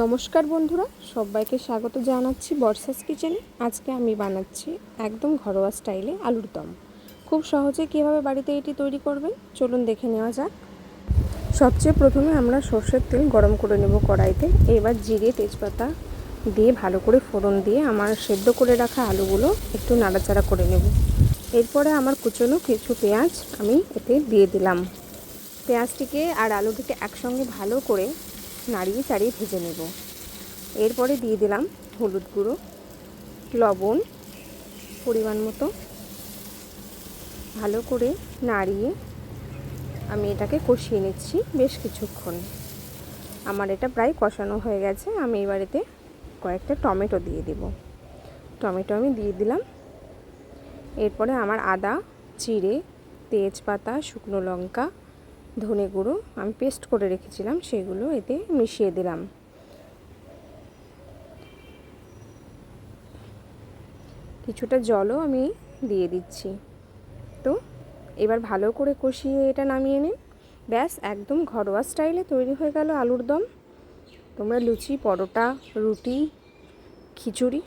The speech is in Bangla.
নমস্কার বন্ধুরা, সবাইকে স্বাগত জানাচ্ছি বর্ষাস কিচেনে। আজকে আমি বানাচ্ছি একদম ঘরোয়া স্টাইলে আলুর দম। খুব সহজে কীভাবে বাড়িতে এটি তৈরি করবেন চলুন দেখে নেওয়া যাক। সবচেয়ে প্রথমে আমরা সর্ষের তেল গরম করে নেব কড়াইতে। এবার জিরে তেজপাতা দিয়ে ভালো করে ফোড়ন দিয়ে আমার সেদ্ধ করে রাখা আলুগুলো একটু নাড়াচাড়া করে নেব। এরপরে আমার কুচনো কিছু পেঁয়াজ আমি এতে দিয়ে দিলাম। পেঁয়াজটিকে আর আলুটিকে একসঙ্গে ভালো করে নাড়িয়ে চাড়িয়ে ভেজে নেব। এরপরে দিয়ে দিলাম হলুদ গুঁড়ো, লবণ পরিমাণ মতো। ভালো করে নাড়িয়ে আমি এটাকে কষিয়ে নিচ্ছি বেশ কিছুক্ষণ। আমার এটা প্রায় কষানো হয়ে গেছে। আমি এবার এতে কয়েকটা টমেটো দিয়ে দেব। টমেটো আমি দিয়ে দিলাম। এরপরে আমার আদা, জিরে, তেজপাতা, শুকনো লঙ্কা, ধনে গুঁড়ো আমি পেস্ট করে রেখেছিলাম সেগুলো এতে মিশিয়ে দিলাম। কিছুটা জলও আমি দিয়ে দিচ্ছি। তো এবার ভালো করে কষিয়ে এটা নামিয়ে নিন। ব্যাস, একদম ঘরোয়া স্টাইলে তৈরি হয়ে গেল আলুর দম। তোমরা লুচি, পরোটা, রুটি, খিচুড়ি